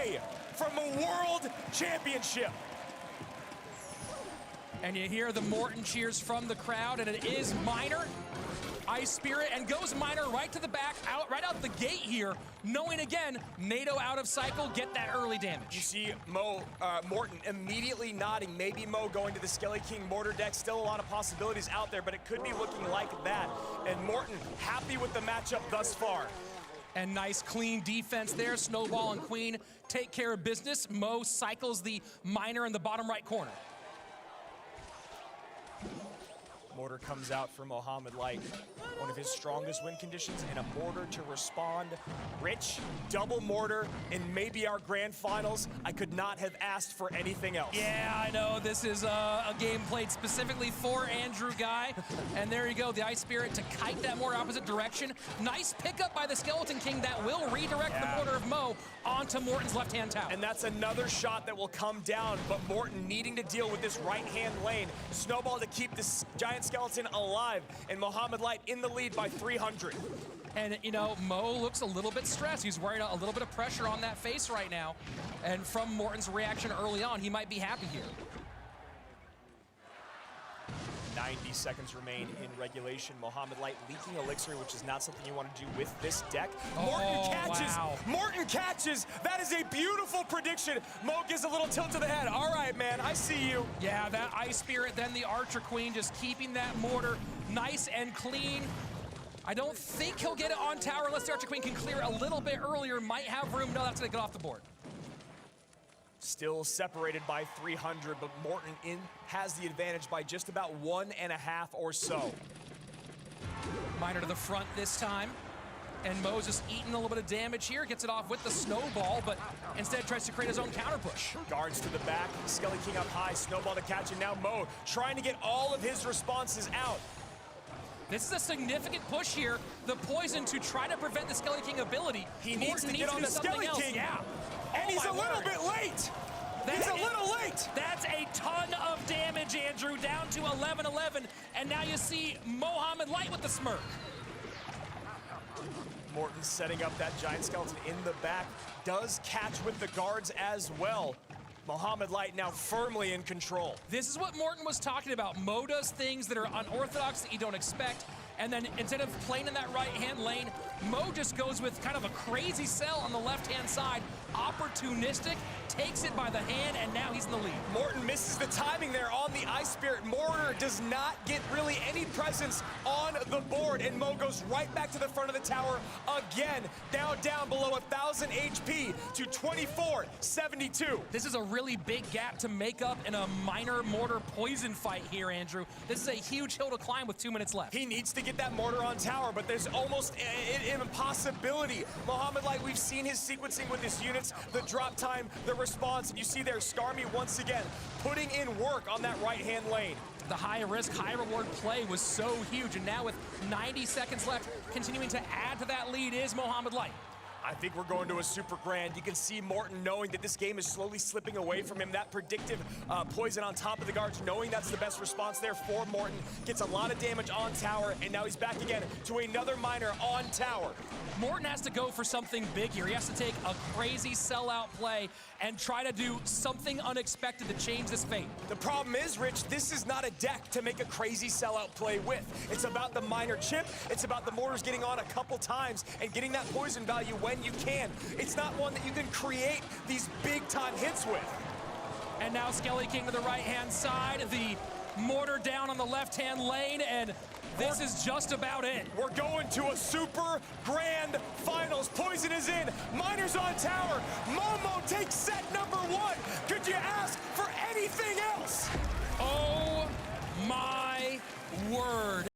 away from a world championship. And you hear the Morten cheers from the crowd, and it is Miner, Ice Spirit, and goes Miner right to the back, right out the gate here, knowing again, NATO out of cycle, get that early damage. You see Morten immediately nodding, maybe Mo going to the Skelly King mortar deck. Still a lot of possibilities out there, but it could be looking like that. And Morten happy with the matchup thus far. And nice clean defense there. Snowball and Queen take care of business. Mo cycles the Miner in the bottom right corner. Mortar comes out for Mohamed Light, one of his strongest win conditions, and a mortar to respond. Rich, double mortar, and maybe our grand finals. I could not have asked for anything else. Yeah, I know. This is a game played specifically for Andrew Guy. And there you go, the Ice Spirit to kite that mortar opposite direction. Nice pickup by the Skeleton King that will redirect the mortar of Mo onto Morten's left-hand tower. And that's another shot that will come down, but Morten needing to deal with this right-hand lane. Snowball to keep this giant skeleton alive, and Mohamed Light in the lead by 300. And, you know, Mo looks a little bit stressed. He's wearing a little bit of pressure on that face right now. And from Morten's reaction early on, he might be happy here. 90 seconds remain in regulation. Mohamed Light leaking elixir, which is not something you want to do with this deck. Morten catches. Wow. Morten catches. That is a beautiful prediction. Mo gives a little tilt to the head. All right, man, I see you. Yeah, that Ice Spirit, then the Archer Queen, just keeping that mortar nice and clean. I don't think he'll get it on tower unless the Archer Queen can clear a little bit earlier. Might have room. No, that's going to get off the board. Still separated by 300, but Morten has the advantage by just about 1.5 or so. Miner to the front this time. And Mo's just eating a little bit of damage here. Gets it off with the Snowball, but instead tries to create his own counter push. Guards to the back, Skelly King up high, Snowball to catch, and now Mo trying to get all of his responses out. This is a significant push here. The poison to try to prevent the Skelly King ability. He needs to get on the Skelly King. Yeah. And he's a little bit late. He's a little late. That's a ton of damage, Andrew, down to 11-11. And now you see Mohamed Light with the smirk. Morten setting up that giant skeleton in the back. Does catch with the guards as well. Mohamed Light now firmly in control. This is what Morten was talking about. Mo does things that are unorthodox that you don't expect. And then instead of playing in that right-hand lane, Mo just goes with kind of a crazy sell on the left-hand side. Opportunistic, takes it by the hand, and now he's in the lead. Morten misses the timing there on the Ice Spirit. Mortar does not get really any presence on the board, and Mo goes right back to the front of the tower again. Down below 1,000 HP to 2472. This is a really big gap to make up in a Miner mortar poison fight here, Andrew. This is a huge hill to climb with 2 minutes left. He needs to get that mortar on tower, but there's almost an impossibility. Mohamed Light, we've seen his sequencing with his units, the drop time, the response, and you see there Skarmy once again putting in work on that right-hand lane. The high risk, high reward play was so huge, and now with 90 seconds left, continuing to add to that lead is Mohamed Light. I think we're going to a super grand. You can see Morten knowing that this game is slowly slipping away from him. That predictive poison on top of the guards, knowing that's the best response there for Morten. Gets a lot of damage on tower, and now he's back again to another Miner on tower. Morten has to go for something big here. He has to take a crazy sellout play and try to do something unexpected to change this fate. The problem is, Rich, this is not a deck to make a crazy sellout play with. It's about the Miner chip. It's about the mortars getting on a couple times and getting that poison value when you can. It's not one that you can create these big-time hits with. And now Skelly King to the right-hand side. The mortar down on the left-hand lane, and this is just about it. We're going to a super grand finals. Poison is in. Miners on tower. Momo takes set number 1. Could you ask for anything else? Oh my word.